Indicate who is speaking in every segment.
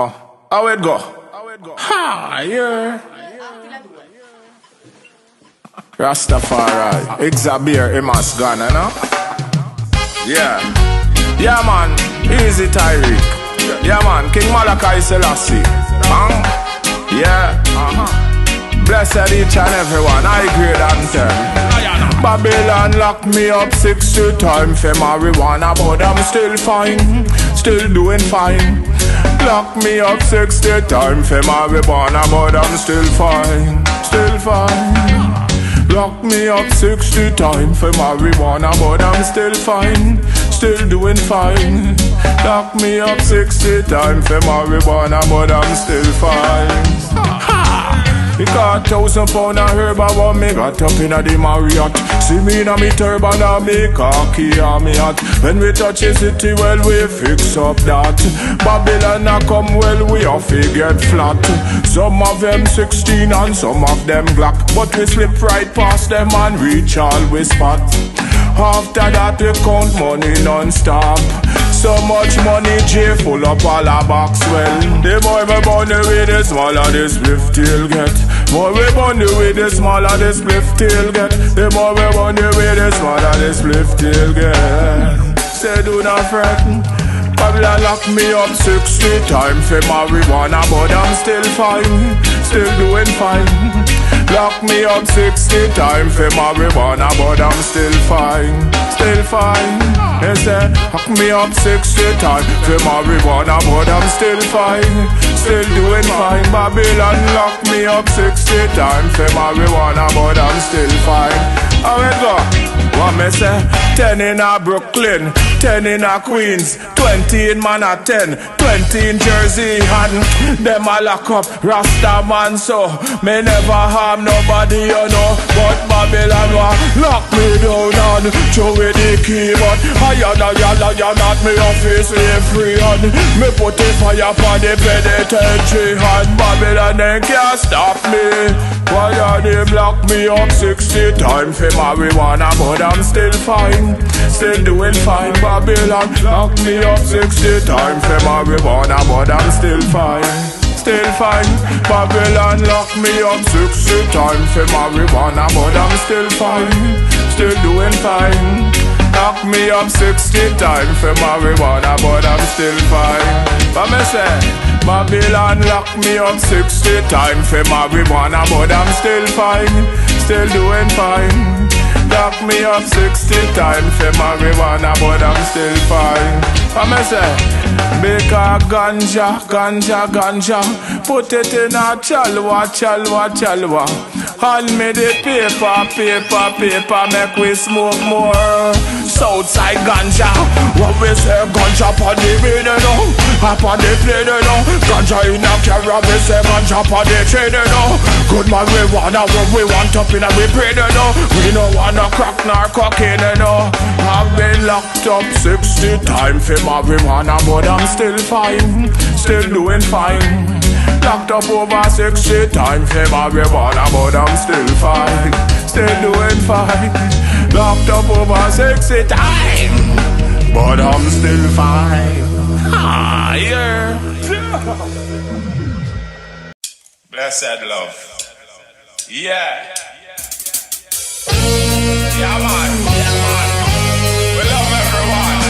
Speaker 1: How it go? Ha, yeah. Rastafari, Xavier, Emas Ghana, no? Yeah. Yeah, man. Easy Tyreek. Yeah, man. King Malachi Selassie. Yeah. Blessed each and everyone. I grade anthem. Babylon lock me up 60 times for marijuana, but I'm still fine, still doing fine. Lock me up 60 times for marijuana, but I'm still fine, still fine. Lock me up 60 times for marijuana, but I'm still fine, still doing fine. Lock me up 60 times for marijuana, but I'm still fine. He got 1,000 pound of herb, I want me got up in the Marriott. See me in a me turban and me cocky and me hat. When we touch the city, well, we fix up that. Babylon a come, well, we off to get flat. Some of them 16 and some of them Glock, but we slip right past them and reach all we spot. After that we count money non-stop. So much money, J full up all our box. Well, the more we burn away, the smaller the spliff tail get. More we burn away, the smaller the spliff tail get. The more we burn away, the smaller the spliff tail get. Say do not fret. Babylon lock me up 60 times for marijuana, but I'm still fine, still doing fine. Lock me up 60 times for marijuana, but I'm still fine, still fine. They say, lock me up 60 times for marijuana, but I'm still fine, still doing fine. Babylon lock me up 60 times for marijuana, but I'm still fine. How it go? What me say? 10 in a Brooklyn, 10 in a Queens, 20 in Manhattan, 20 in Jersey, and them a lock up Rasta man, so me never harm nobody, you know. But Babylon wa lock me down and throw away the key. But I not me office slave free, and me put the fire upon the penitentiary, and Babylon they can't stop me. Why are they block me up 60 times for marijuana, but I'm still fine, still doing fine. Babylon lock me up 60 times for marijuana, but I'm still fine, still fine. Babylon lock me up 60 times for marijuana, but I'm still fine, still doing fine. Lock me up 60 times for marijuana, but I'm still fine. But me say, Babylon lock me up 60 times for marijuana, but I'm still fine, still doing fine. Lock me up 60 times for marijuana, but I'm still fine. But me say, make a ganja, put it in a chalwa. Hand me the paper, make we smoke more. Southside ganja, what we say ganja upon the radio, upon the plane, ganja in a carrot, we say ganja upon the train, good man, we wanna what we want up in a we pray, we don't wanna crack nor cocaine, I've been locked up 60 times for marijuana, but I'm still fine, still doing fine. Locked up over 60 times for marijuana, but I'm still fine, still doing fine. Locked up over 60 times, but I'm still fine. Ah, yeah. Blessed love. Yeah. Yeah, man. We love everyone.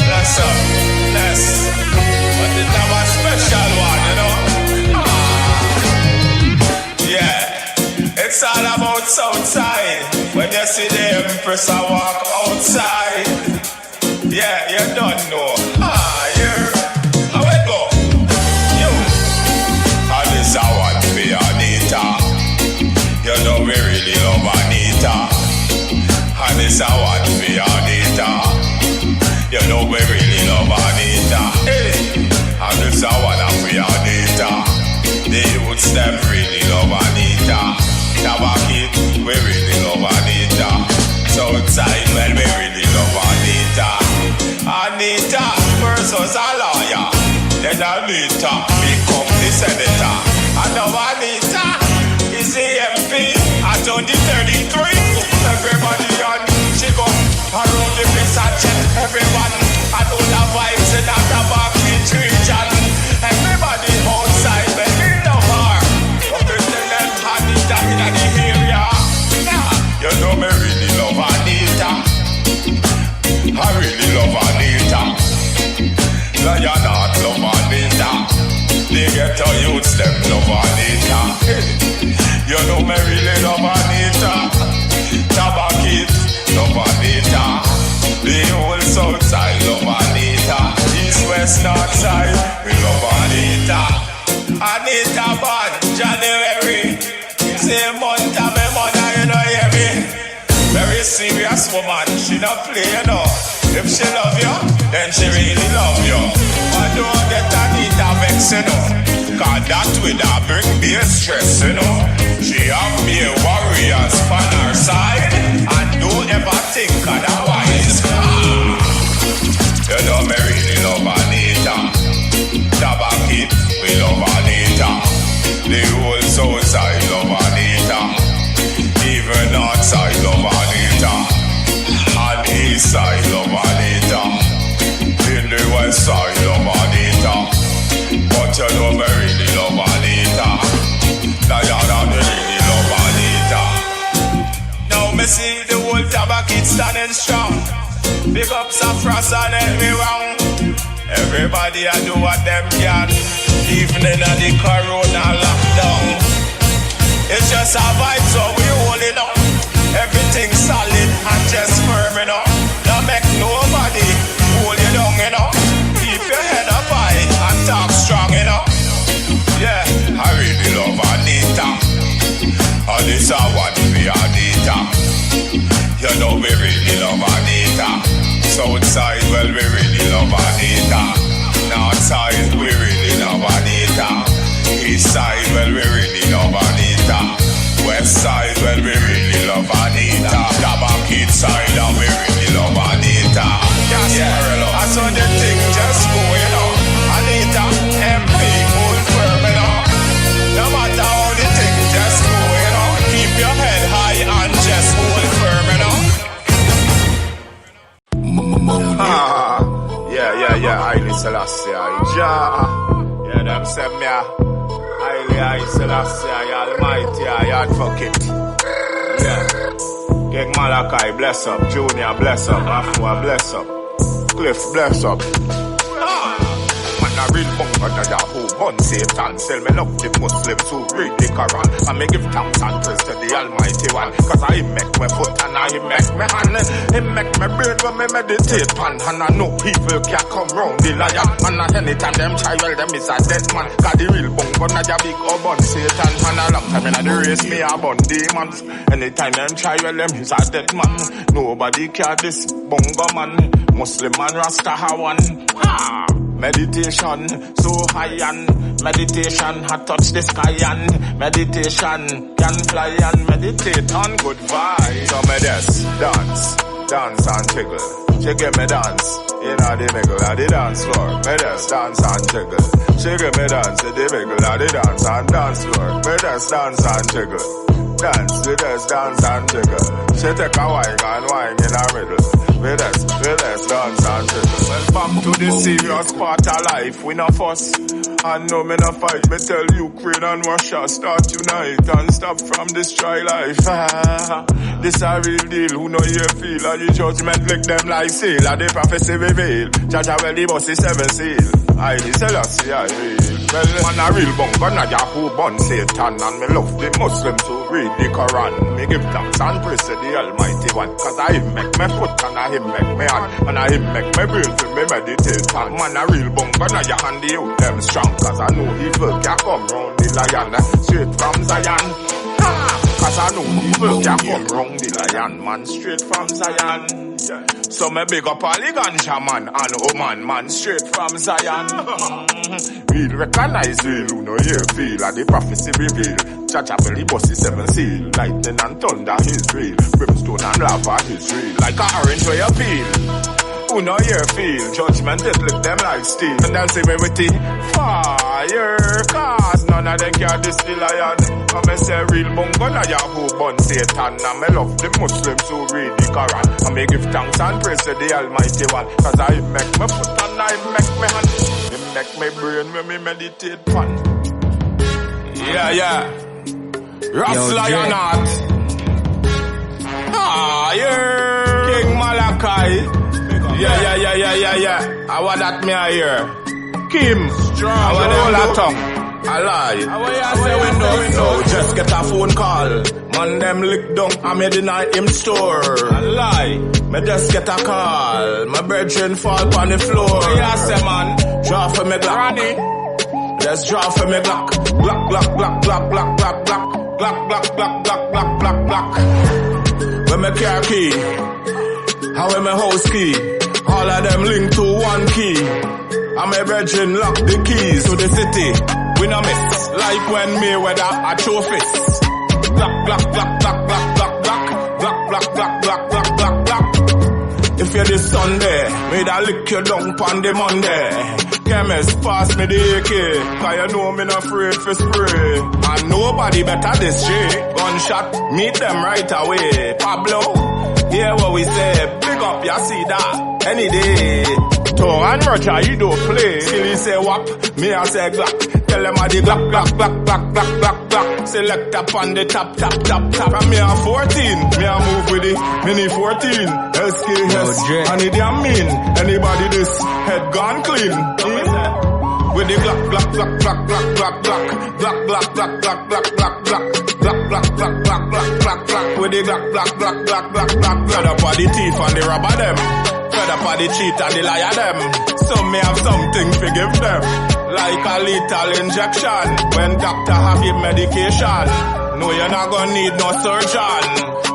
Speaker 1: Bless up. Bless. But it's our special one, you know. Yeah. It's all about Southside. When you see the Empress I walk outside. Yeah, you don't know. Yeah. How it go? You. And this I want for Anita. You know we really love Anita. And this I want for Anita. You know we really love Anita. Hey. And this I want for Anita. The youths them really love Anita. Tabakit, we really love Anita. Southside, well, we really love Anita. Anita versus a lawyer. Then Anita become the senator. And now Anita is the MP at 2033. Everybody on, she go around the place and check everyone. And all the vibes in that Tabakit region. ghetto youths, them love Anita. You know me really love Anita. Tabakit, love Anita. The whole south side love Anita. East, west, north side, we love Anita. Anita born January. Same month as my mother, you know, hear me. Very serious woman, she don't play, you know. If she love you, then she really love you. But don't get Anita vex, you know. Cause that with her bring me stress, you know. She have me a warriors on her side. And don't ever think otherwise. You know me really love Anita. Tabakit, we love Anita. The whole south side love Anita. Even north side love Anita. And east side love Anita. In the west side love Anita. But you know me really love Anita. Diana, me really love Anita. Now me see the whole Tabakit standing strong. Big up some frost and help me round. Everybody I do what them can. Even in the corona lockdown. It's just a vibe, so we holding up. Everything solid and just firm, you know. Don't make nobody hold you down, you know. Keep your head up high and talk strong, you know. Yeah, I really love Anita. And this I want to be Anita. You know we really love Anita. Southside, well we really love Anita. Northside, we really love Anita. East side, well we really love Anita. West side, well we really love Anita. Tabakit side, and we really love Anita. Yeah, I saw the thing just go, you know. Anita, MP, hold firm, you know. No matter how the thing just go, you know. Keep your head high and just hold firm, you know. Yeah, Haile Selassie, yeah, them say me, Haile Selassie, Almighty, I advocate. Yeah, King Malachi, bless up, Junior, bless up, Afua, bless up, Cliff, bless up. Man, a real bunker, that who burn Satan. Sell me love the Muslims who read the Quran. And me give thanks and praise to the Almighty One. Cause I make my foot and I make my hand. He make my brain when me meditate pan. And I know evil can't come round the lion. And anytime them try, well, them is a dead man. Cause the real bunker, that a big urban Satan. And a long time in the race, me a bun demons. Anytime them try, well, them is a dead man. Nobody care this bunker man. Muslim man, Rasta one. Meditation, so high and meditation, I touch the sky and meditation, can fly and meditate on good vibes. So me dance and jiggle. She give me dance, in the middle of the dance floor. Me just dance and jiggle. She give me dance in the middle of the dance floor. Me just dance and jiggle. Dance, we just dance and jiggle. She take a wine and wine in the middle. We just dance and jiggle. Well, back to the serious part of life, we no fuss. And no me no fight, me tell Ukraine and Russia start unite and stop from destroy life. This a real deal, who know you feel, and the judgment lick them like seal, and the prophecy reveal. Jaja well the boss is 7 seal. I Selassie I real. Well, man a real bunker, not ya who born Satan, and me love the Muslims who read the Quran. Me give thanks and praise to the Almighty One, cause I him make me foot and I him make me hand, and I him make me brain to me meditate on. Man a real bunker, not ya hand the youth them strong, cause I know evil can come round the lion, straight from Zion. Cause I know evil can come round the lion, man, straight from Zion. So me big up all the ganja man and Oman man, straight from Zion. Real recognize real, who know you feel, and the prophecy reveal. Jaja belly boss is 7 seal, lightning and thunder is real, brimstone and lava is real, like a orange where you peel. Who know you feel, judgment it lick them like steel, and they'll say me with the fire, cause none of them can diss the lion. And me say real bungo na who born Satan, and me love the Muslims who read the Quran, and me give thanks and praise to the Almighty One, cause I make my foot and I make my hand, he make my brain when me meditate pan. Yeah, Ras Lion Heart. King Malachi. Yeah. I want that me I hear. Kim, strong. I want all that tongue. I lie. I say we know. Just get a phone call. Man, them lick down. I made the night him store. I lie. Me just get a call. My brethren fall on the floor. I say, man, draw for me Glock. Ronnie. Just draw for me Glock. Glock, Glock, Glock, Glock, Glock, Glock, Glock. Glock, Glock, Glock, Glock, Glock, Glock, Glock. When me car key, how when me house key, all of them link to one key. And my brethren lock the keys to the city. We no miss, like when Mayweather a trophies. Glock, Glock, Glock, Glock, Glock, Glock, Glock, Glock, Glock, Glock, Glock, Glock, Glock, Glock. If you're this Sunday, may I lick you down on the Monday. Chemist, pass me the AK, cause you know me not afraid for spray. And nobody better this shit. Gunshot, meet them right away. Pablo, hear what we say. Big up, you see that any day. Tor and Roger, you don't play. Silly say whop, me I say glock. Tell them I the glock, glock, glock, glock, glock, glock, glock. Select up on the top, top, top, top. And me a 14, me a move with it. Mini 14, SKS. And it damn mean, anybody this head gone clean. With the glock, glock, glock, glock, glock, glock, glock, glock, glock, glock, glock, glock, glock, glock, glock, glock, glock, glock, glock, glock. With the glock, glock, glock, glock, glock, glock. Fed up on the thief and the robber them. Fed up on the cheat and the liar them. Some may have something to give them, like a lethal injection. When doctor have give medication, no you're not gonna need no surgeon.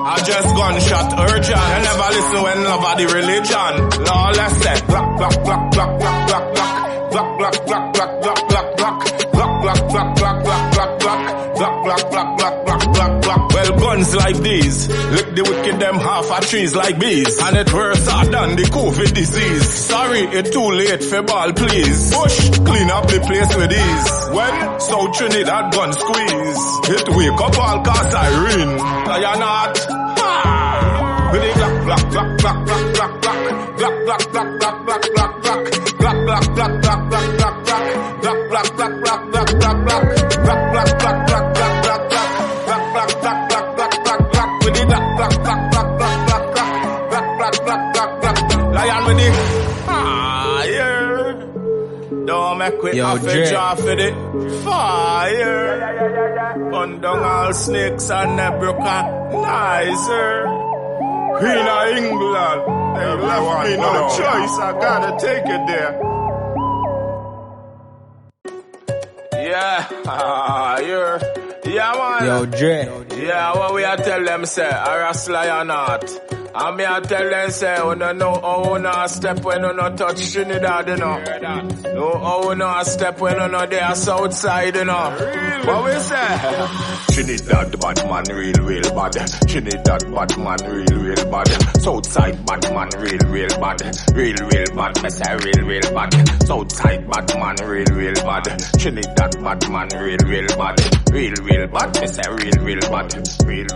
Speaker 1: I just gunshot urgent. You never listen when love are the religion. Lawless say glock, glock, glock, glock, glock, glock, glock. Glock, glock, glock, glock, glock, glock, glock. Glock, glock, glock, glock, glock, glock, glock. Glock, glock, glock, glock, glock, glock, glock. Well, guns like these lick the wicked them half a trees like bees. And it worse than the COVID disease. Sorry, it's too late for ball, please. Push, clean up the place with ease. When South Trinidad gun squeeze, it wake up all cast siren. You're not. Ha! With the glock, glock, glock, glock, glock, glock, glock. Glock, glock, glock, glock, glock, glock, glock. Glock, glock, glock, glock, glock, glock, glock. Glock, glock, glock, glock, glock, glock, glock. Glock, glock, glock, glock, glock, glock, glock. Glock, glock, glock, glock, glock, glock, glock. With the glock, glock, glock, glock, glock, glock, glock. Glock, glock, glock, glock, glock, glock. Lion with the fire. Don't make we have a job for the fire. Gun down all snakes and they broke nicer. Queen of England, they left me no choice, I gotta take it there. Yeah, man.
Speaker 2: Yo, Dre.
Speaker 1: Yeah, what we a tell them say, Ras Lion Heart. And me a tell them say, we don't know how we not step when we not touch Trinidad, you know. No, how we not step when we not there south side, you know. What we say? Trinidad bad man real bad. Trinidad bad man real bad. Southside bad man real bad. Real bad, me say real bad. Southside bad man real bad. Trinidad bad man real bad. Real bad, me say real bad. Real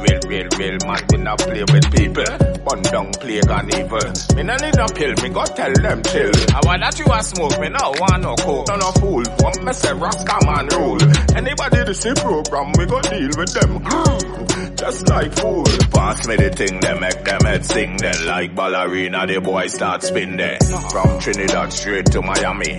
Speaker 1: man, we not play with people. Bun down plague and evil. Me no need no pill, me go tell them chill. I want that you a smoke, me no want no coke. No fool, one me say Rasta man rule. Anybody this the program, we go deal with them. Just like fool. Pass me the thing, they make them head sing. Then like ballerina, the boy start spin there. From Trinidad straight to Miami,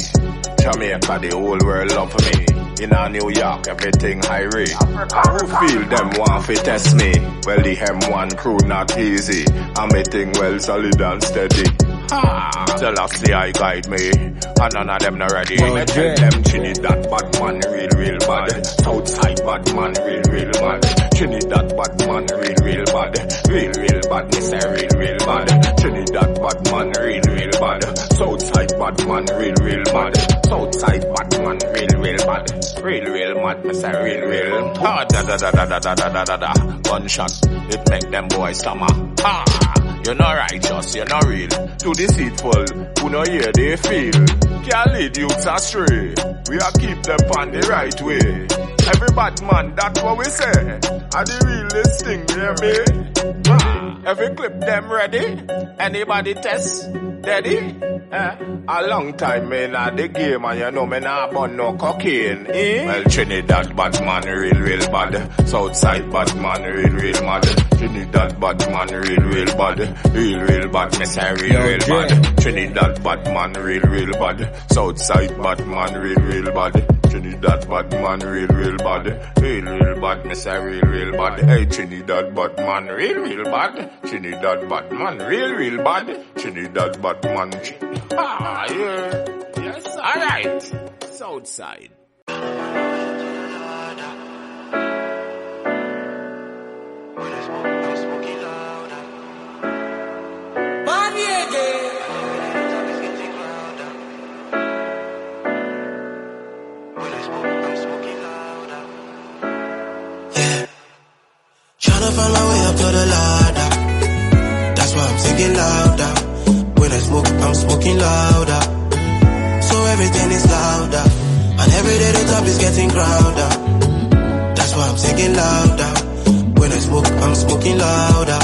Speaker 1: Jamaica, the whole world love me. In New York, everything high rate. I who feel them want to test me. Well, the M1 crew not easy. I'm eating well solid and steady. Tell us the I guide me, and none of them not ready. Me tell them Trinidad bad man real bad. Southside bad man real bad. Trinidad bad man real bad. Real bad, me say real bad. Trinidad bad man real bad. Southside bad man real bad. Southside bad man real bad. Real mad, me say real. Da. Gunshot, it make them boys stammer. You're not righteous, you're not real. Too deceitful, who no hear they feel. Can't lead youths astray. We are keep them on the right way. Every bad man, that's what we say. Are the realest thing, you hear me? Every clip them ready. Anybody test? Daddy? A long time me not the game and you know me not burn no cocaine. Well, Trinidad bad man real bad. Southside bad man real mad. Trinidad bad man real bad. Real bad, me say real bad. Trinidad bad man real bad. Southside bad man real bad. Trinidad bad man, real bad. Real bad, miss a real bad. Hey, Trinidad bad man, real bad. Trinidad bad man, real bad. Trinidad bad man. Ah, yeah. Yes, alright. Southside.
Speaker 2: Tryna find my way up to the ladder. That's why I'm singing louder. When I smoke, I'm smoking louder. So everything is louder. And every day the top is getting crowded. That's why I'm singing louder. When I smoke, I'm smoking louder.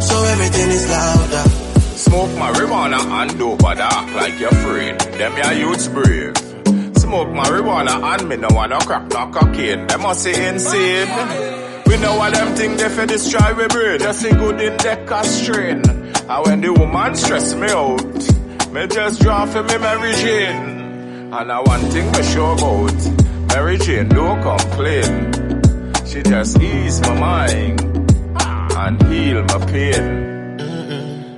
Speaker 2: So everything is louder.
Speaker 1: Smoke marijuana and dope, but act like you're afraid. Them your youths brave. Smoke marijuana and me no wanna crack no cocaine. Them must say insane. We know what them think they for destroy we brain. Just say good in deck or strain. And when the woman stress me out, me just draw for me Mary Jane. And I one thing me sure about, Mary Jane don't complain. She just ease my mind and heal my pain.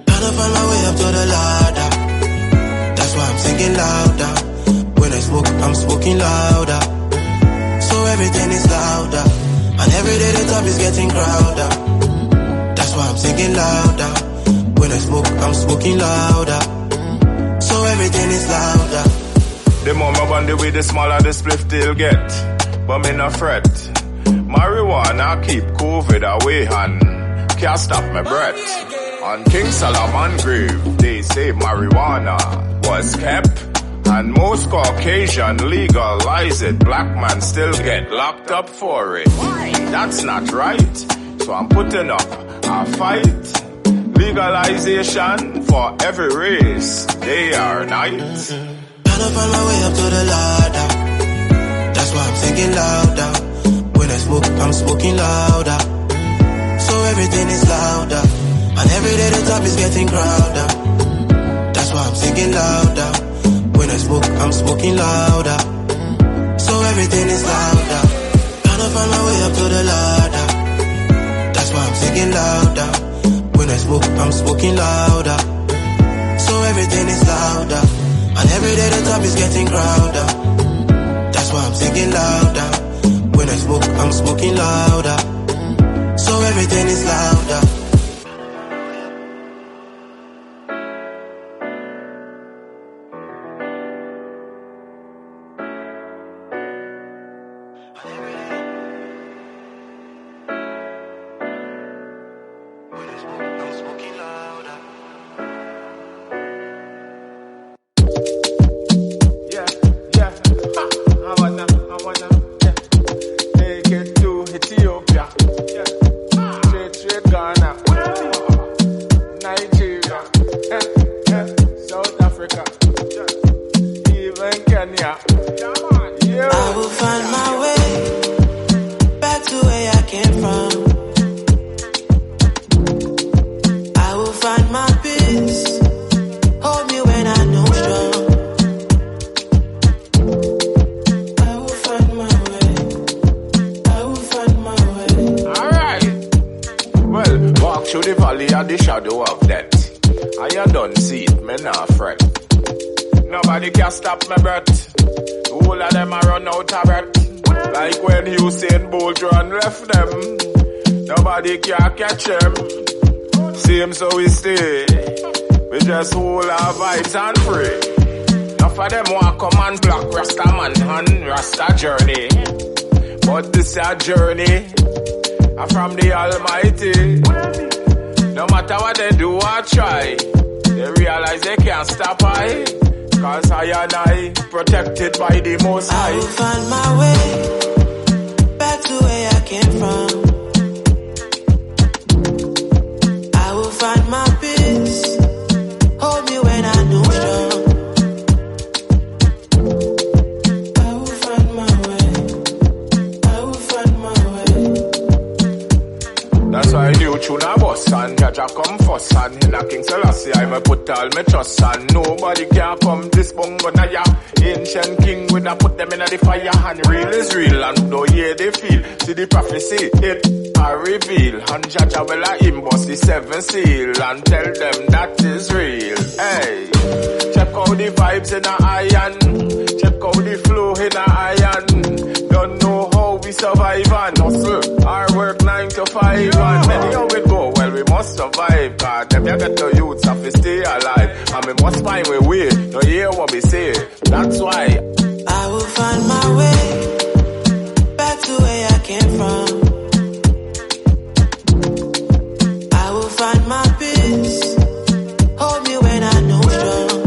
Speaker 2: Tryna find my way up to the ladder. That's why I'm singing louder. When I smoke, I'm smoking louder. So everything is louder. And every day the top is getting crowded. That's why I'm singing louder. When I smoke, I'm smoking louder. So everything is louder.
Speaker 1: The more me on the way, the smaller the spliff they'll get. But me no fret. Marijuana keep COVID away and can't stop my breath. On King Solomon grave, they say marijuana was kept. And most Caucasian legalize it. Black man still get locked up for it. That's not right. So I'm putting up a fight. Legalization for every race, day or night.
Speaker 2: Tryna find my way up to the ladder. That's why I'm singing louder. When I smoke, I'm smoking louder. So everything is louder. And every day the top is getting crowded. That's why I'm singing louder. When I smoke, I'm smoking louder. So everything is louder. Tryna find my way up to the ladder. That's why I'm singing louder. When I smoke, I'm smoking louder. So everything is louder. And every day the top is getting crowded. That's why I'm singing louder. When I smoke, I'm smoking louder. So everything is louder.
Speaker 1: So we stay, we just hold our vibes and pray. Enough of them want come and block Rasta man and Rasta journey. But this a journey from the Almighty. No matter what they do or try, they realize they can't stop I. Cause I and I protected by the Most High.
Speaker 2: I will find my way back to where I came from. Find my peace, hold me when I know strong. I will find my way, I will find my way.
Speaker 1: That's why I do tune a bus and get Jaja come first and in a King Selassie I put all my trust and nobody can come this bungo na ya. Ancient king when I put them in the fire and real is real and no yeah they feel. See the prophecy it I reveal and Jaja will I bust the 7 seal and tell them that is real. Hey, check out the vibes in a iron, check out the flow in a iron. Don't know how we survive and hustle. Our work 9 to 5 and anyhow it go. Well, we must survive. God, them you get the youths have to stay alive. And we must find a way to hear what we say. That's why
Speaker 2: I will find my way back to where I came from. I will find my peace. Hold me when I know strong.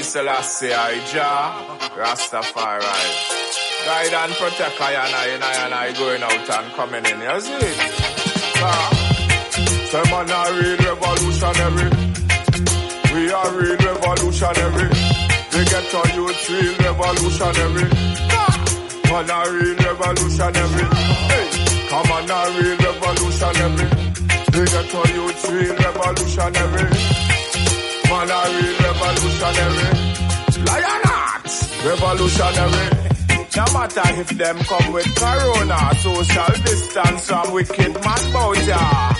Speaker 1: Selassie I Jah, Rastafari. Guide and protect I going out and coming in, you see it? Say man a real revolutionary. We are real revolutionary. We get our youth real revolutionary. Man a real revolutionary. Hey, come on a real revolutionary. We get our youth real revolutionary. Man a real revolutionary. Lion Heart, revolutionary. No matter if them come with corona, social distance from wicked man bout ya.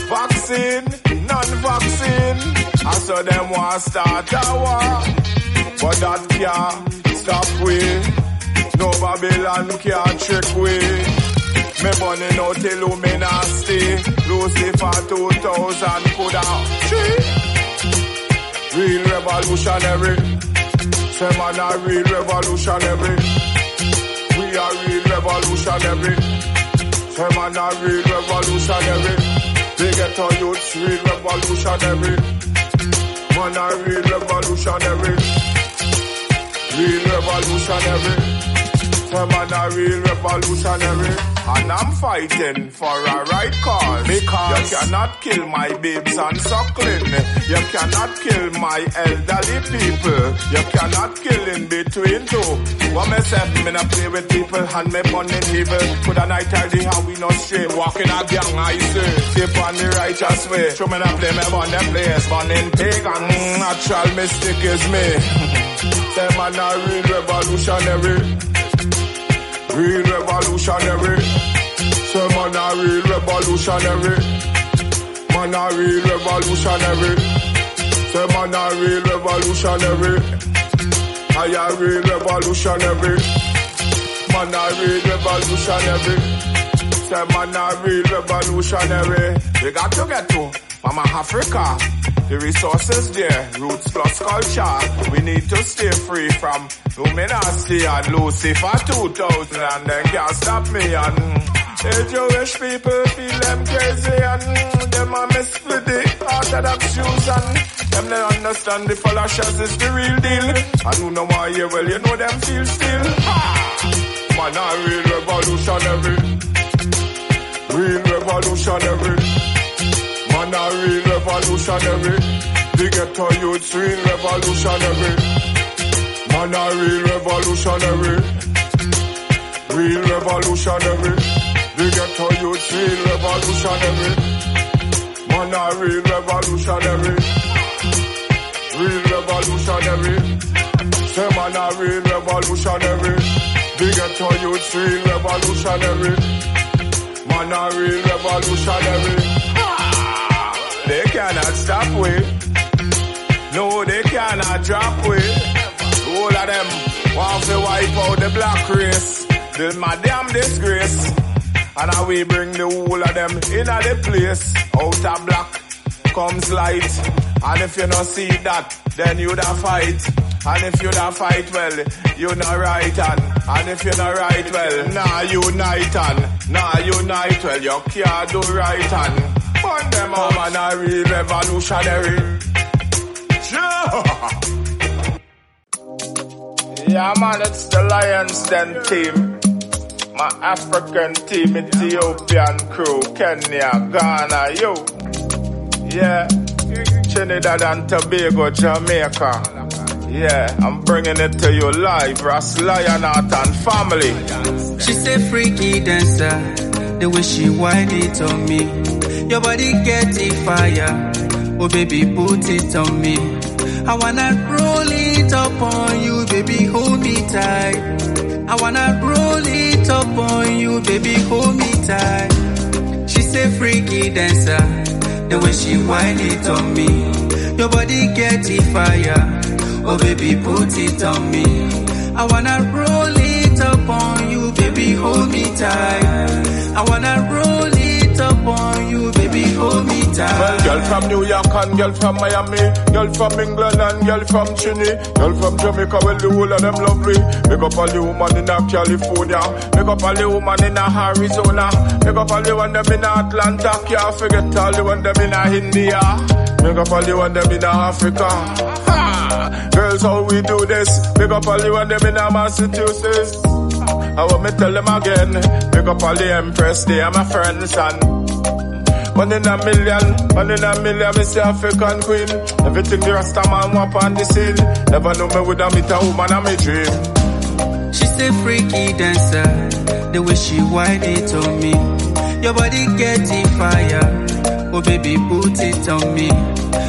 Speaker 1: Vaccine, non-vaccine, I saw them want start a war. But that can't stop we. No Babylon can't trick we. Me burning out Illuminati, Lucifer 2000 coulda. Real revolutionary. Say man a real revolutionary. We are real revolutionary. Say man a real revolutionary. We get our youths real revolutionary. Man a real revolutionary. Real revolutionary. Say man a real revolutionary. And I'm fighting for a right cause. Because you cannot kill my babes and suckling. You cannot kill my elderly people. You cannot kill in between two. What myself, me not play with people and me born in evil. Could a night idea how we not straight. Walking a gang, I say. Keep on the righteous way. Show me not play me on them place. Born in pagan. Natural mystic is me. Say man a real revolutionary. Real revolutionary. Say man a real revolutionary. Man a real revolutionary. Say man a real revolutionary. I a real revolutionary. Man a real revolutionary. Say man a real revolutionary. We got to get to Mama Africa. The resources there, roots plus culture. We need to stay free from Illuminati and Lucifer 2000 and they can't stop me and the Jewish people feel them crazy and them a mess with the Orthodox Jews and them they understand the Falashas is the real deal. And who know why you well you know them feel still. Man a real revolutionary. Real revolutionary. Man a real revolutionary. The ghetto youths real revolutionary. Man a real revolutionary. Real revolutionary. The ghetto youths real revolutionary. Man a real revolutionary. Real revolutionary. Say man a real revolutionary. The ghetto youths real revolutionary. Man a real revolutionary. They cannot stop we. No, they cannot drop we. All of them want to wipe out the black race. The madam disgrace. And how we bring the whole of them in the place. Out of black comes light. And if you not see that, then you da fight. And if you da fight, well, you not right and if you not right, well, nah unite and nah unite, well, you can't do right and burn them out. Man a real revolutionary. Yeah man, it's the Lions Den team. My African team, Ethiopian crew, Kenya, Ghana, yo. Yeah. Trinidad and Tobago, Jamaica. Yeah, I'm bringing it to you live, Ras Lion Heart and family.
Speaker 2: She's a freaky dancer, the way she whine it on me. Your body get a fire, oh baby put it on me. I wanna roll it up on you, baby hold me tight. I wanna roll it up on you, baby hold me tight. She's a freaky dancer, the way she whine it on me. Your body get a fire, oh baby put it on me. I wanna roll it up on you, baby hold me tight. I wanna roll it up on you, baby hold me tight.
Speaker 1: Well, girl from New York and girl from Miami, girl from England and girl from Chile, girl from Jamaica, well the whole of them lovely. Make up all the woman in California, make up all the woman in Arizona, make up all the one them in Atlanta, can't forget all the one them in India, make up all the one them in Africa. Ha! Girls, how we do this? Make up all the one them in Massachusetts. I want me tell them again. Make up all the Empress, they are my friends and 1 in a million, 1 in a million, me say African queen. Everything the Rasta man want on the scene. Never know me would have meet a woman on me dream.
Speaker 2: She's a freaky dancer, the way she whine it on me. Your body get a fire, oh baby put it on me.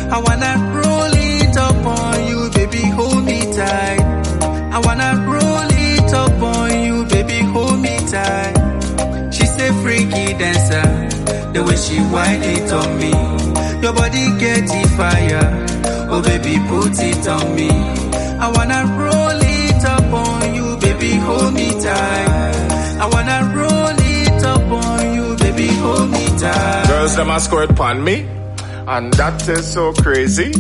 Speaker 2: I wanna roll it up on you, baby hold me tight. I wanna roll it up on you, baby hold me tight. She's a freaky dancer, the way she whine it on me. Your body get a fire, oh baby put it on me. I wanna roll it up on you, baby hold me tight. I wanna roll it up on you, baby hold me tight.
Speaker 1: Girls them a squirt pon me, and that is so crazy.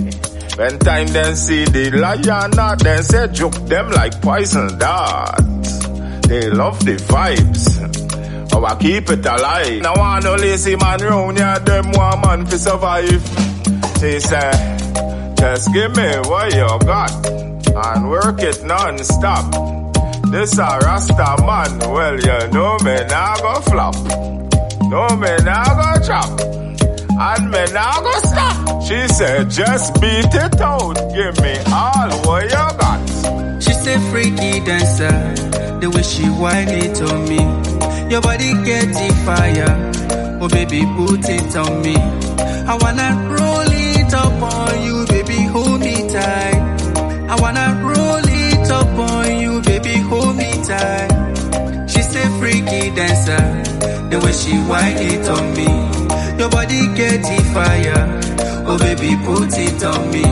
Speaker 1: When time then see the lion, then say juke them like poison darts. They love the vibes, oh I keep it alive. Now want no lazy man round here, them one man to survive. She say, just give me what you got, and work it non-stop. This a Rasta man, well you know me nah go flop. No me nah go chop, and me nah go stop. She said just beat it out, give me all what you got.
Speaker 2: She's a freaky dancer, the way she whine it on me. Your body get a fire, oh baby put it on me. I wanna roll it up on you, baby hold me tight. I wanna roll it up on you, baby hold me tight. She's a freaky dancer, the way she whine it on me. Your body get a fire, oh baby put it on me.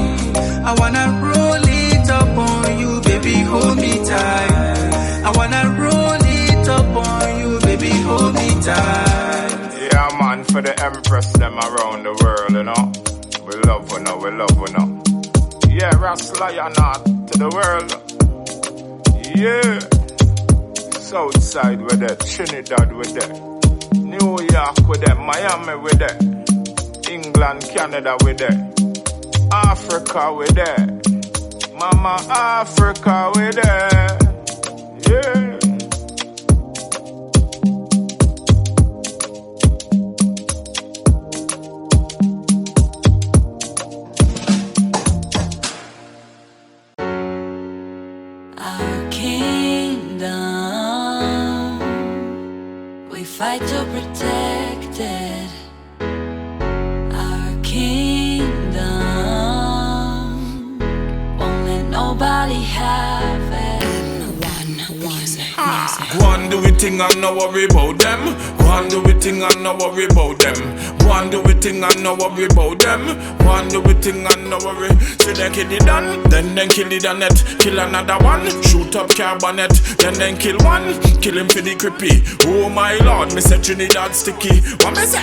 Speaker 2: I wanna roll it up on you, baby hold me tight. I wanna roll it up on you, baby hold me tight.
Speaker 1: Yeah man, for the Empress them around the world, you know. We love you know, we love you know. Yeah, Ras Lion Heart to the world. Yeah. Southside with that, Trinidad with that, New York with that, Miami with that, England, Canada with that, Africa with that, Mama Africa with that. Yeah.
Speaker 3: Fight to protect it, our kingdom. Won't let nobody have it.
Speaker 4: Go and do it thing and no worry about them. Go and do it thing and no worry about them. Go and do it thing and no worry about them. Go and do it thing and no worry. See them kill the Dan, then kill the Danet. Kill another one, shoot up Carbonet. Then kill one, kill him for the creepy. Oh my lord, me say Trinidad sticky. What me say?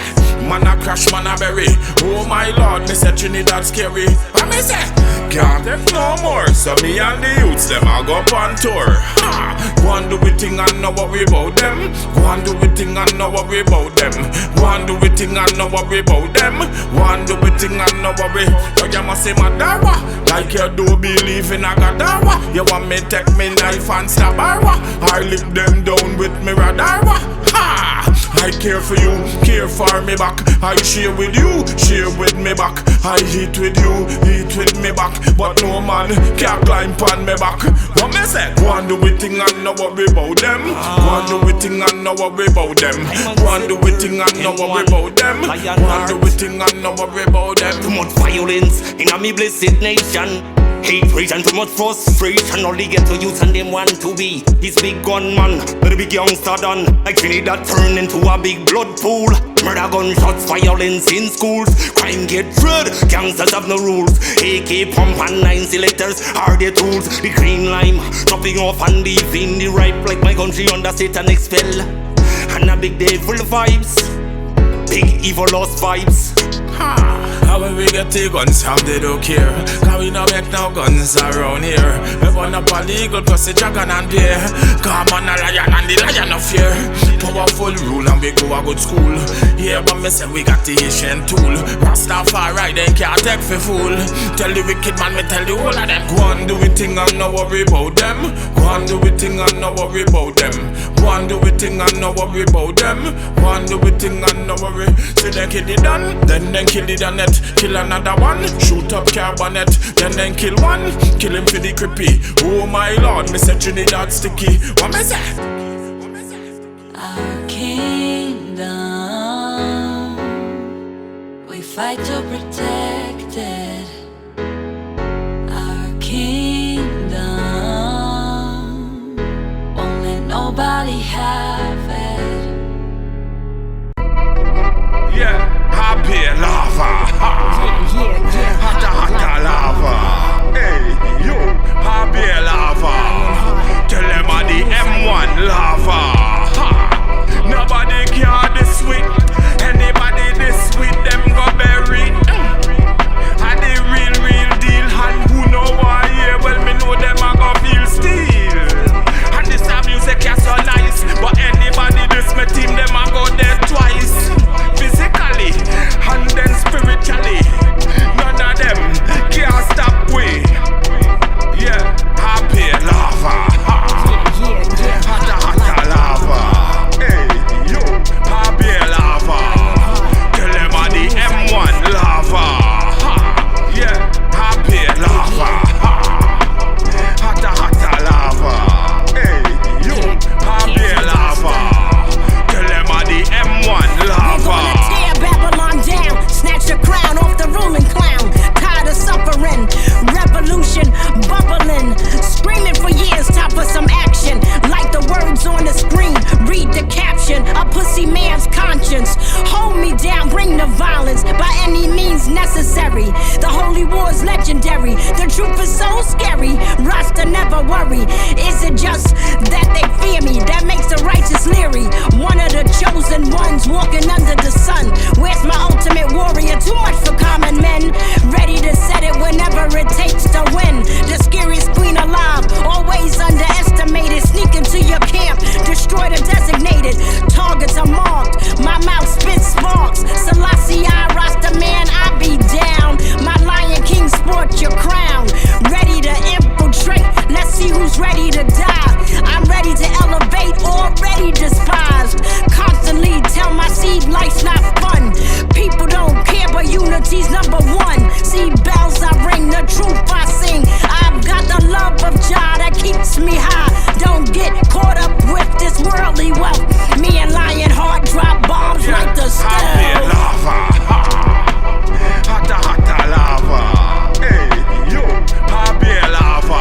Speaker 4: Man a crash, man a berry. Oh my lord, me say Trinidad scary. What me say? Can't take no more. So me and the youths them a go on tour. Ha! Go and do it thing and no worry about them. Go and do it thing and no worry about them. Go and do it thing and no worry about them. Go and do it thing and no worry. So you must say Madawa, like you do believe in a Gadawa. You want me take me knife and stab her? I lift them down with me radar. Ha! I care for you, care for me back. I share with you, share with me back. I eat with you, eat with me back. But no man can't climb on me back. What me say? Go and do it thing and no worry about them. Go and do it thing and no worry about them. Go and do it thing and no worry about them. Go and do it thing and no worry about them.
Speaker 5: Too much violence in a me blessed nation. Hate and too much frustration. Only get to use and them want to be this big gunman, the big youngster done. Like Trinidad turn into a big blood pool. Murder, gunshots, violence in schools. Crime get dread, gangsters have no rules. AK pump and 9 selectors are their tools. The green lime, chopping off and leaving the ripe. Like my country under satanic spell. And a big day full of vibes. Big evil lost vibes.
Speaker 4: How when we get the guns from they don't care. Cause we no make no guns around here. We burn up a legal plus the dragon and bear. Come on a lion and the lion of fear. Powerful rule and we go a good school. Yeah, but me say we got the ancient tool. Rastafari they can't take for fool. Tell the wicked man, me tell the whole of them. Go and do it thing and no worry about them. Go and do it thing and no worry about them. Go and do it thing and no worry about them. Go and do it thing and no worry. See they kill the done, then kill the net. Kill another one, shoot up carbonet. Then kill one, kill him for the creepy. Oh my lord, me say Trinidad sticky. What me say?
Speaker 3: Our kingdom, we fight to protect it. Our kingdom, won't let nobody have it.
Speaker 4: Yeah, happy lava. Hata lava. Hey, yo, happy lava. Tell them all the M1 lava. Nobody care this sweet. Anybody this sweet, them go bury. And the real deal. And who know why here? Well, me know them a go feel steel. And this music is so nice. But anybody this my team, them a go dead twice. Physically and then spiritually. None of them can't stop we. Yeah, happy lava. Hata lava. Hey, yo, happy lava. Tell them all the M1 lava. Yeah, happy lava. Hata lava. Hey, yo, happy lava. Tell them all the M1 lava.
Speaker 6: Down, snatch the crown off the ruling clown. Tired of suffering, revolution bubbling, screaming for years, time for some action. Like the words on the screen, read the caption. A pussy man's conscience. Hold me down, bring the violence by any means necessary. The holy war's legendary. The truth is so scary. Rasta never worry. Is it just that they fear me? That makes the righteous leery. One of the chosen ones walking under the sun. Where's my ultimate warrior? Too much for common men. Ready to set it whenever it takes to win. The scariest queen alive, always underestimated. Sneak into your camp, destroy the designated. Targets are marked, my mouth spits sparks. Selassie, I Rasta man, I be down. My Lion King sport your crown. Ready to infiltrate, let's see who's ready to die. I'm ready to elevate, already despised. Constantly tell my seed life's not fun. People don't care, but unity's number one. See bells I ring, the truth I sing. I've got the love of Jah that keeps me high. Don't get caught up with this worldly wealth. Me and Lion Heart drop bombs like the
Speaker 4: Happy
Speaker 6: stealth.
Speaker 4: lava. Hata lava. Hey, yo, happy lava.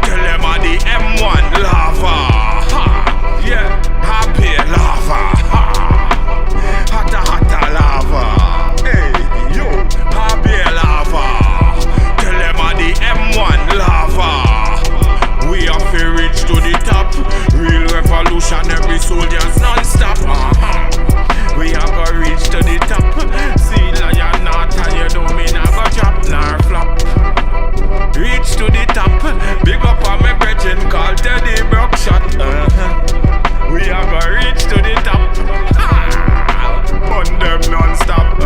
Speaker 4: Tell them all the M1 lava. Yeah, happy lava. Hata lava. Hey, yo, happy lava. Tell them all the M1 lava. We are fi reach to the top. Real revolutionary soldiers non-stop. We are gonna reach to the top. See Lion Heart and you know me not go drop nor flop. Reach to the top. Big up on my brethren called Teddy Buckshot. We are gonna reach to the top. Burn them non-stop.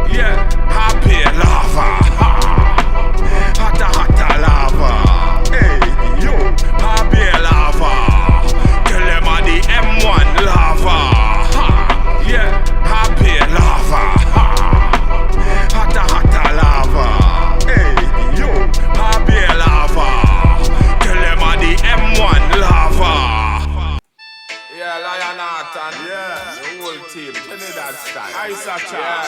Speaker 4: Yeah, happy lava. Hata lava. Hey, yo, happy lava. Tell them all the M1
Speaker 1: Heart and the whole team, Trinidad style. Ice a chart.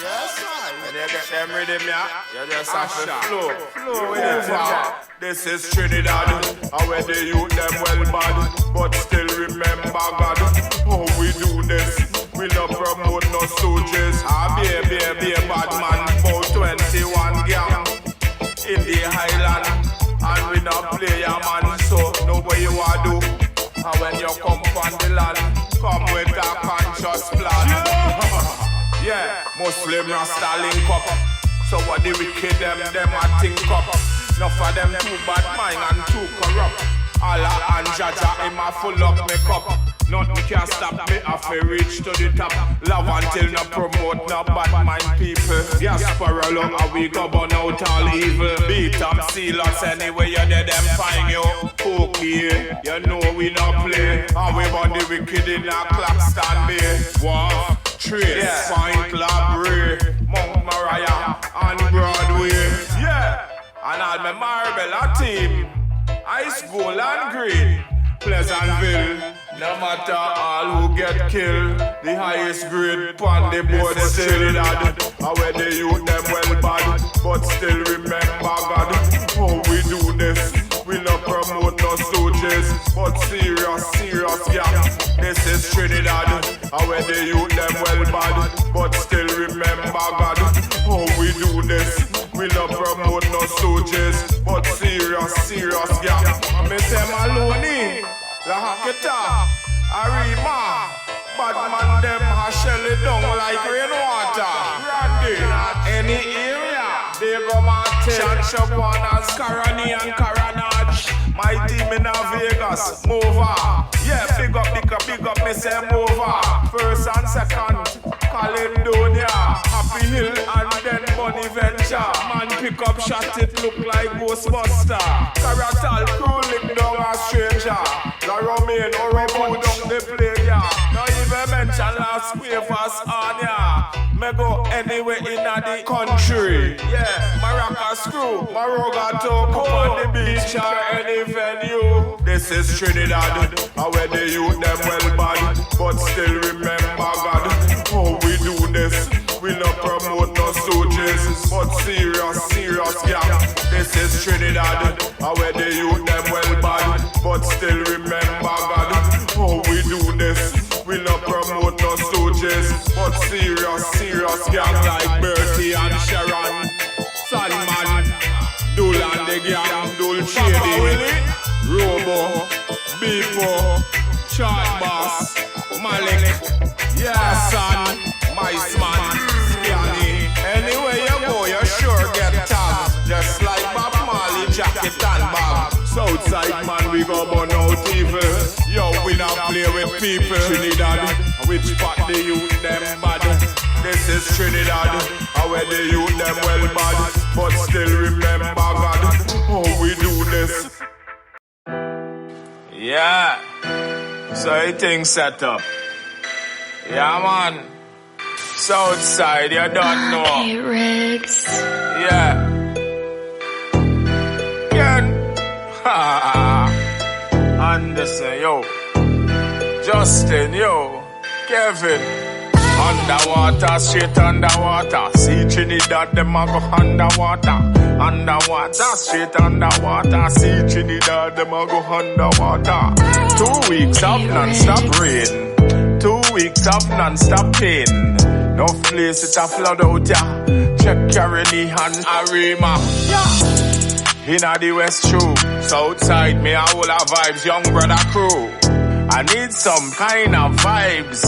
Speaker 1: Yes, right. When you get them rhythm, you just have to flow with it. This is Trinidad, and where the youth them well bad, but still remember God. How we do this, we not promote no soldiers. Be a bad man, about 21 gang in the Highland, and we not play a man, so know what you want to do. And when you come from the land, come with a conscious plan. Yeah, Muslim Rasta link up. So what the wicked them a think up. Enough of them too bad mind and too corrupt. Allah and Jaja him a full up make up. Nothing can stop me if I reach to the top. Love until no promote no bad mind people. Yes, for a long we go burn out all evil. Beat them, seal us anyway you let them find you. Okay, you know we not play. And we burn the wicked in a clock stand bay. Wow. Trace, Point Club, Ray, Mount Mariah, and Broadway. Yeah, and all my Marbella team, Ice, Gold and Green, Pleasantville. No matter all who get killed, the highest grade on the board is still that. And where the youth them well bad, but still remember God. How we do this, we not promote no soldiers, but serious gang. This is Trinidad, and where the youth them well bad, but still remember God. How we do this, we not promote no soldiers, but serious gang. I me say Maloney, La Haketa, Arima, bad man them a shell it down like rainwater. Randy, any area, they go Martin, Shanshawan, Karani and Karanaj. My team in Vegas, move on. Yeah, big up, me say move on. First and second, Caledonia, Happy Hill and then Bunny Venture. Man pick up shot, it look like Ghostbuster. Caratal crew lick down a stranger. La Romaine or Robo down the play, yeah. Not even mention last wafers on ya. Me go anywhere in the country. Yeah, Maracas crew, Maroga talk up on the beach or any venue. This is Trinidad, and where the youth them well bad, but still remember God. How we do this, we not promote no soldiers, but serious gang. This is Trinidad, and where the youth them well bad, but still remember God. How we do this, we not promote no soldiers, but serious gang. Like Bertie and Sharon, Salman, Dul and the gang, Dul Shady, Robo, Beepo, Chart Boss, Malik, Son, Miceman, Scanny. Anywhere you go, you sure get tagged. Just like Bob Marley, jacket and bag. Southside man, we go burn out evil. Yo, we not play with people. Trinidad, which part the youth them bad. This is Trinidad, where the youth them well bad, but still remember God. How we do this. Yeah, so everything set up. Yeah, man. Southside, you don't know.
Speaker 3: Hey, Riggs.
Speaker 1: Yeah. Ken. Anderson, yo. Justin, yo. Kevin. Underwater, straight underwater. See Trinidad, them a go underwater. Underwater, straight underwater. See Trinidad, them a go underwater. 2 weeks of non-stop rain. 2 weeks of non-stop pain. No place it a flood out ya. Check Caroni and Arima. Yeah. Inna the West Shoe, Southside me a whole of vibes. Young brother crew, I need some kind of vibes.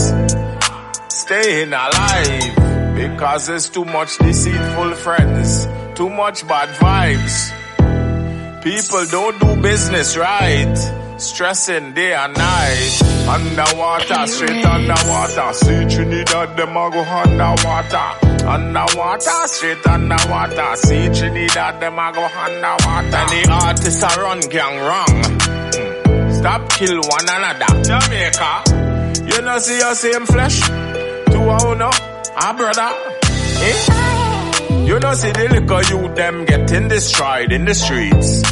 Speaker 1: Staying alive because there's too much deceitful friends, too much bad vibes. People don't do business right, stressing day and night. Underwater, straight underwater. See Trinidad, them a go underwater. Underwater, straight underwater. See Trinidad, them a go underwater. Any artists a run gang wrong. Stop kill one another. Jamaica, you know see your same flesh. To a no, a brother. Eh? You know see the liquor you them getting destroyed in the streets.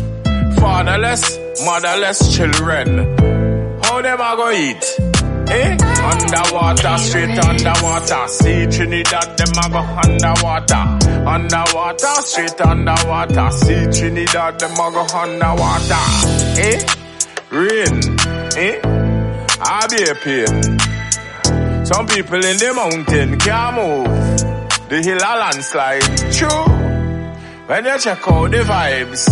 Speaker 1: Fatherless, motherless children. How them a go eat? Underwater, straight underwater. See Trinidad, them a go underwater. Underwater, straight underwater. See Trinidad, them a go underwater. Rain, I be a pain. Some people in the mountain can't move. The hill a landslide, true. When you check out the vibes,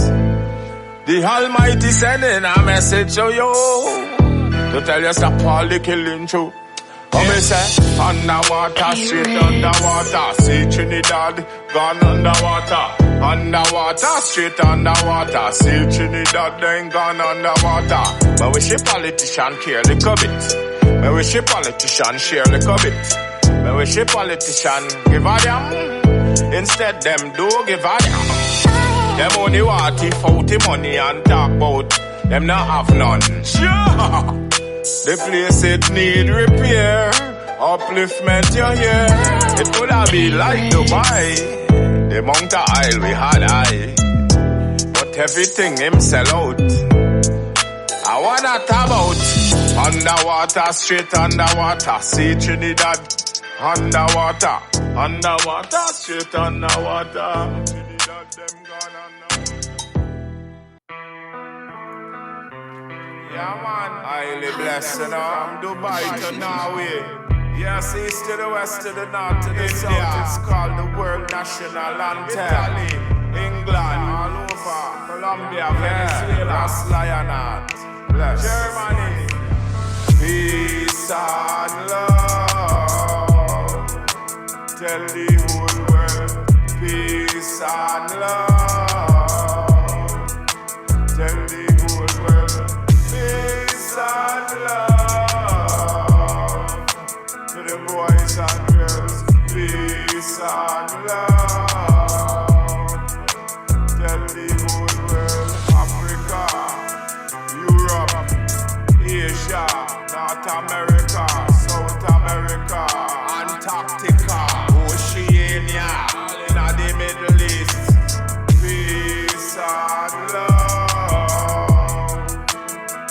Speaker 1: the Almighty sending a message to you to tell you stop all the killing true. Come and say, underwater, straight underwater. See Trinidad, gone underwater. Underwater, straight underwater. See Trinidad, then gone underwater. But we see politician care a little bit. But we see politician share a little bit. But we see politician give a damn. Instead them do give a damn. Them only want to out the money and talk about them not have none. Sure. The place it need repair, upliftment you hear. It could have been like Dubai, the amount of oil we had high, but everything him sell out. I wanna talk about underwater, straight underwater. See Trinidad, underwater, underwater, straight underwater. Trinidad them gone underwater. Yeah, man, highly blessed, you know. From Dubai to Norway. Yes, east to the west, to the north, to the south. It's called the World National Anthem. Italy, England, all over. Colombia, Venezuela, Ras Lion Heart. Bless. Germany. Peace and love. Tell the whole world. Peace and love. Tell the whole world. Peace and love to the boys and girls. Peace and love. Tell the whole world. Africa, Europe, Asia, North America, South America, Antarctica, Oceania, in the Middle East. Peace and love.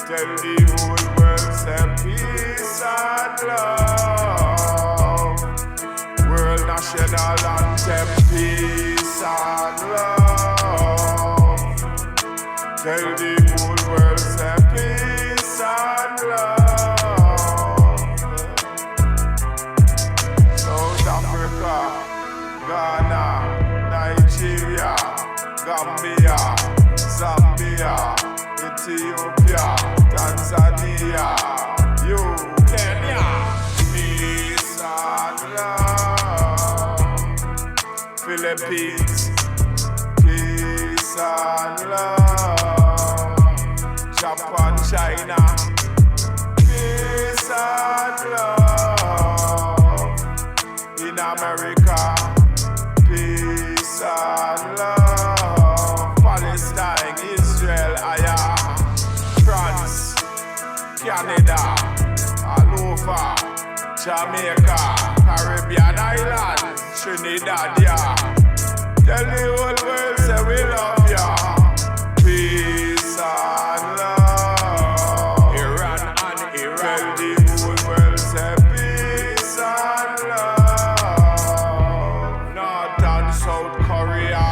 Speaker 1: Tell the whole world, say peace and love. World National Anthem, peace and love. Tell the whole world, say peace and love. South Africa, Ghana, Nigeria, Gambia, Zambia, Ethiopia, Tanzania, you, Kenya, peace and love. Philippines, peace and love. Japan, China, peace and love. In America, peace and love. Palestine, Israel, France, Canada, all over, Jamaica, Caribbean islands, Trinidad, yeah. Tell the whole world, say we love ya. Peace and love. Iran and Iraq. Tell the whole world, say peace and love. North and South Korea,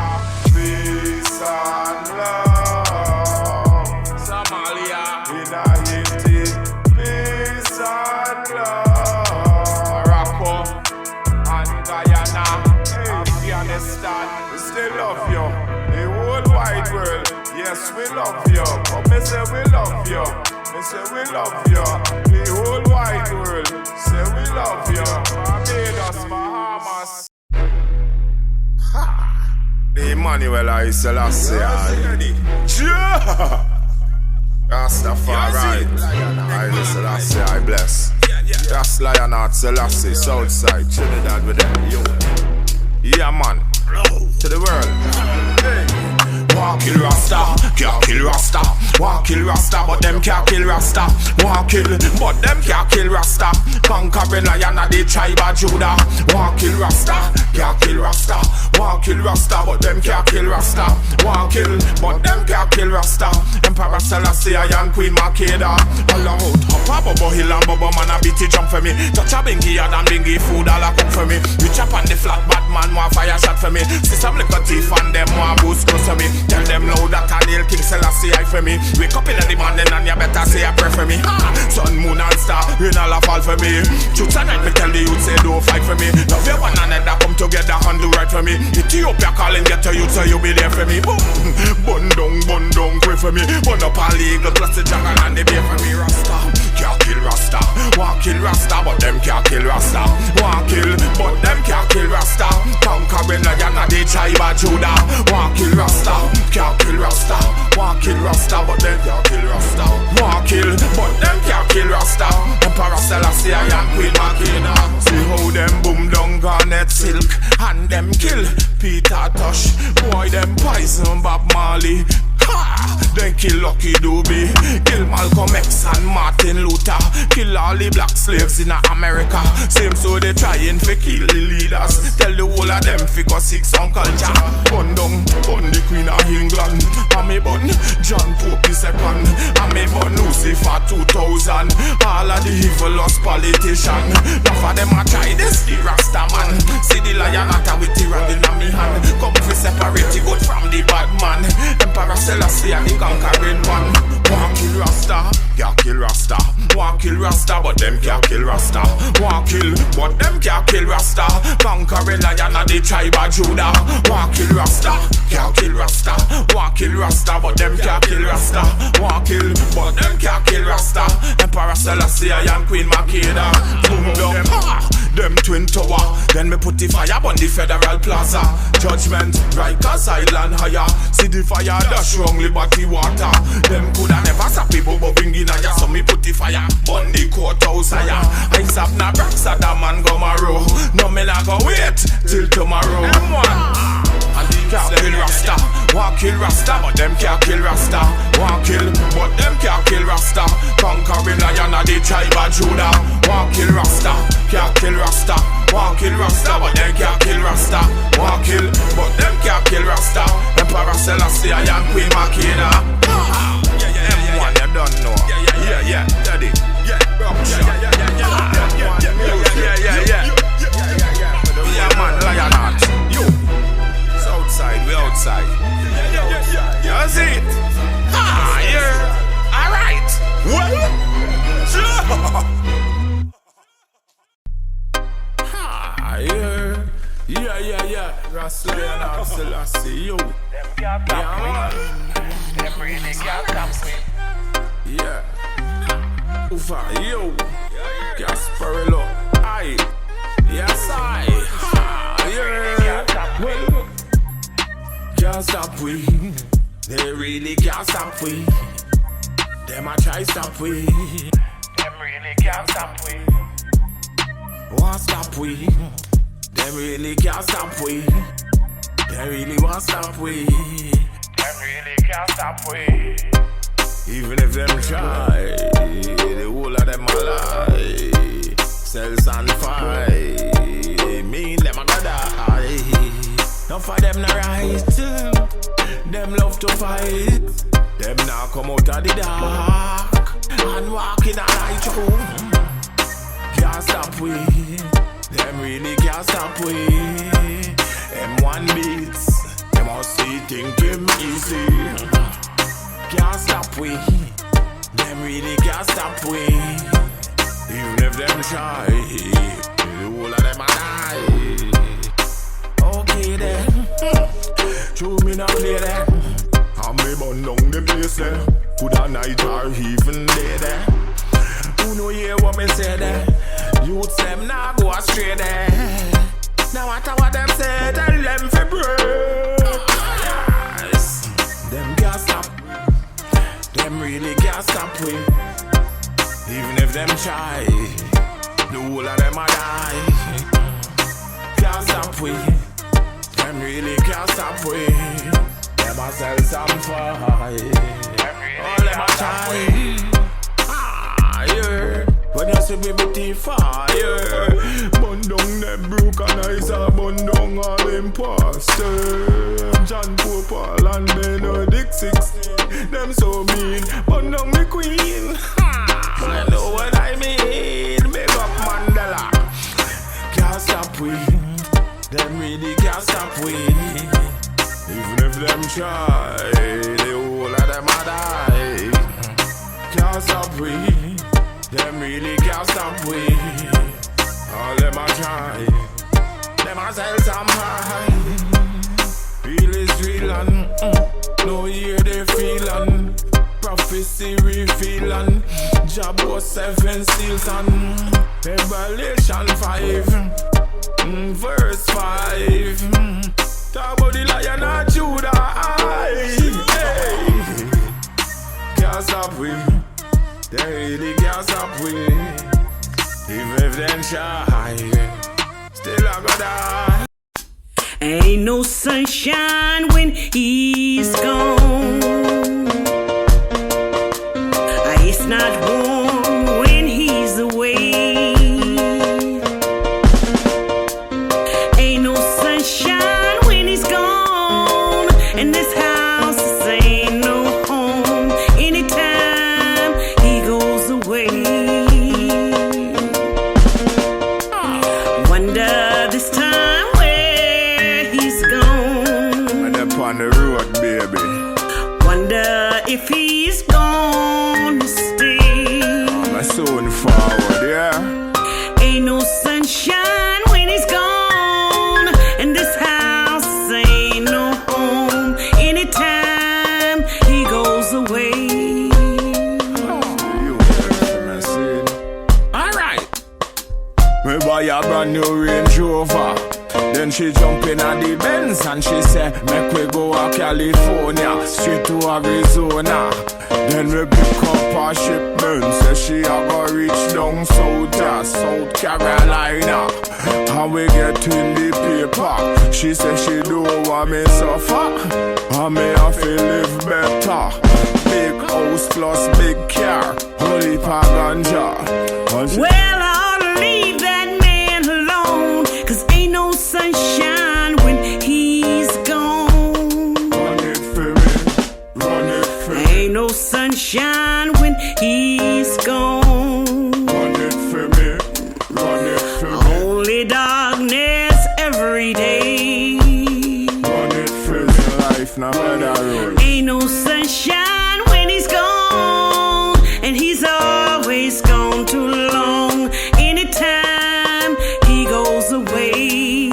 Speaker 1: peace and love. Somalia, in Haiti, peace and love. Morocco and Guyana, Afghanistan, we still love you. The whole wide world, yes, we love you. But me say we love you. Me say we love you. The whole wide world, say we love you. Barbados, Bahamas. Ha! The Emmanuel I Selassie. Yeah! Rastafari, I Selassie, I bless. Ras Lion Heart, Selassie, Southside, Trinidad with them, yo. Yeah, man, to the world. Hey.
Speaker 4: Want kill Rasta, can't kill Rasta. Want kill Rasta, but them can't kill Rasta. Want kill, but them can't kill Rasta. Conquering lion of the tribe of Judah. Want kill Rasta, can't kill Rasta. Want kill Rasta, but them can't kill Rasta. Want kill, but them can't kill Rasta. Emperor Selassie and Queen Makeda. All out, hop up Bobo Hill and Bobo man a beat it jump for me. Touch a bingy and bingy food all a cook for me. We chop on the flat bad man want fire shot for me. See some little teeth and them want boost close for me. Tell them loud that a nail King Selassie I for me. Wake up in the morning and you better say a prayer for me. Sun, moon and star, rain all a fall for me. Truth and night me tell the youth say don't fight for me. Love your one another come together and do right for me. Ethiopia calling get to youth so you be there for me. Boom, bun down, pray for me. Bun up a legal plus the jungle and the beer for me. Rasta, can't kill Rasta. Want kill Rasta, but them can't kill Rasta. Want kill, but them can't kill Rasta. Conquering lion of the tribe of Judah. Want kill Rasta, can't kill Rasta. Want kill Rasta, but them can't kill Rasta. Want kill, but them can't kill Rasta. Emperor Selassie and Queen Makeda. See how them boom down garnet silk and them kill Peter Tosh. Boy them poison Bob Marley. Then kill Lucky Dube, kill Malcolm X and Martin Luther, kill all the black slaves in America. Same so they trying to kill the leaders. Tell the whole of them fi go 6 on culture. Bun down, bun the Queen of England. And me bun John Pope II. And me bun Lucifer 2000. All of the evilest politician. Enough of them a try this the Rasta man. See the lion at with the rod in me hand. Come fi separate the good from the bad man. Emperor Selassie and the conquering one. Want kill Rasta, can't kill Rasta. Want kill Rasta, but them can't kill Rasta. Want kill, but them can't kill Rasta. Conquering lion of the tribe of Judah. Want kill Rasta, can't kill Rasta. Want kill Rasta, but them can't kill Rasta. Want kill, but them can't kill Rasta. Emperor Selassie and Queen Makeda. Boom down, them twin tower. Then me put the fire on the Federal Plaza. Judgment, Rikers Island higher. See the fire dash wrong liberty water. Them coulda never stop people but bring in a ya. So me put the fire on the courthouse higher. I stop na bracks at that man Gomaro. No me nah go wait till tomorrow. M1 and the can't kill Rasta. Want kill Rasta, but them can't kill Rasta. Want kill, but them can't kill Rasta. Conquering lion of the tribe of Judah. Want kill Rasta, can't kill Rasta. Want kill Rasta, but them can't kill Rasta. Want kill, but them can't kill Rasta. Emperor Selassie and Queen Makeda. M1, you don't know. Yeah, daddy. Yeah, man, Lion Heart. You. It's outside, we outside. You see it? Yeah. Alright. Yeah. Ras Lion Heart, Selassie, yo. Yeah, man.
Speaker 7: Them really can't stop me.
Speaker 4: Yeah. Ufa, yo. Gasparello. Aye. Yes, I. Yeah. Well, can't stop we. They really can't stop we. Them a try stop we.
Speaker 7: Them really can't stop we.
Speaker 4: Want stop we. Them really can't stop we. They really want stop we.
Speaker 7: Them really can't stop we.
Speaker 4: Even if them try, the whole of them a lie. Cells and fight, mean them a gonna die. None for them not right. Them love to fight. Them now come out of the dark and walk in a light room. Can't stop we. Them really can't stop we. M1 beats. Them all see think him easy. Can't stop we. Them really can't stop we. Even if them try, the whole of them a die. Okay then. True me not play there. And me burn down the place there. Coulda night or even day there. Who know hear what me say there? Youths them nah go astray there. Now what them say, tell them fi break. Yes. Them can't stop. Them really can't stop we. Even if them try, the whole of them a die. Can't stop we. Them really can't stop we. Them them a sell some fire. All them a try. Fire. When you see me with fire, bun down them broke and eyes are bun down all imposter. John Pope Paul and Benedict 16. Them so mean, bun down the queen. I know what I mean. Big up Mandela. Can't stop we. Them really can't stop we. Even if them try, the whole of them a die. Can't stop we. Them really can't stop we. All them a try. Them a sell some high. Real is real and no year they feel and prophecy reveal. Job was 7 seals and Revelation 5 verse 5. Talk about the Lion of Judah. Hey. Can't stop we. They really can't stop we. Even if them shy, still I go die.
Speaker 6: Ain't no sunshine when he's gone. It's not warm when he's away. Ain't no sunshine when he's gone. And this house ain't no home anytime he goes away. Wonder this time where he's gone.
Speaker 1: And up on the road, baby.
Speaker 6: Wonder if he's gonna stay.
Speaker 1: I'm soon forward, yeah.
Speaker 6: Ain't no sunshine when he's gone. And this house ain't no home anytime he goes away.
Speaker 1: Alright. Me buy a brand new Range Rover. Then she jump in at the Benz and she say, make we go to California, straight to Arizona. Then we pick up her shipment, say she a go reach down south, yeah, South Carolina. And we get in the paper, she say she don't want me suffer, and me have to live better. Big house plus big car, holy pa ganja.
Speaker 6: Well, I ought to leave that man alone, 'cause ain't no sunshine when he's gone.
Speaker 1: Run it for me, run it for me.
Speaker 6: Ain't no sunshine when he's gone.
Speaker 1: Run it for me, run it for me.
Speaker 6: Only darkness every day.
Speaker 1: Run it for me, life no matter road.
Speaker 6: Ain't no sunshine when he's gone, and he's always gone too long. Anytime he goes away.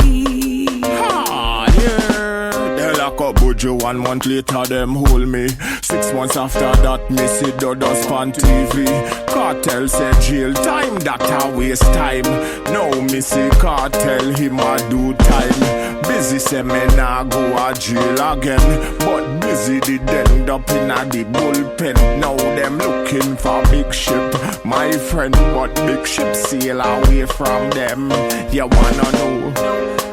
Speaker 1: Ah, yeah. They lock up Buju 1 month later, them hold me. 6 months after that, me see Dodos on TV. Cartel said jail time, that a waste time. Now me see Cartel, him a do time. Busy say me nah go a jail again, but Busy did end up in a the bullpen. Now them looking for big ship, my friend, but big ship sail away from them. You wanna know?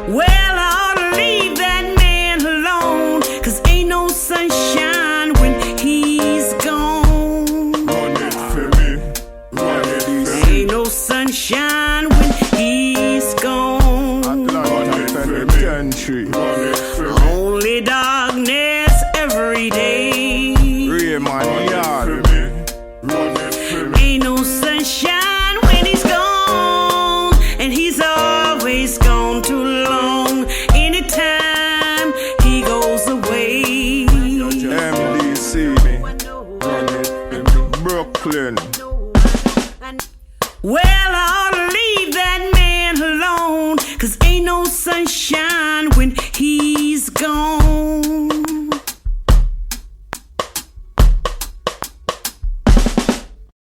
Speaker 6: Well, I ought to leave that man alone, 'cause ain't no sunshine when he's gone.
Speaker 1: Run it for me, run it easy.
Speaker 6: Ain't no sunshine when he's gone.
Speaker 1: Atlanta Penitentiary. Run it for me.
Speaker 6: Only darkness every day.
Speaker 1: Raymond Yard.
Speaker 4: Run it for me.
Speaker 6: Ain't no sunshine when he's gone, and he's always gone too long. Anytime he goes away.
Speaker 1: MDC. Run it for me. Brooklyn.
Speaker 6: Well, I ought to leave that man alone, 'cause ain't no sunshine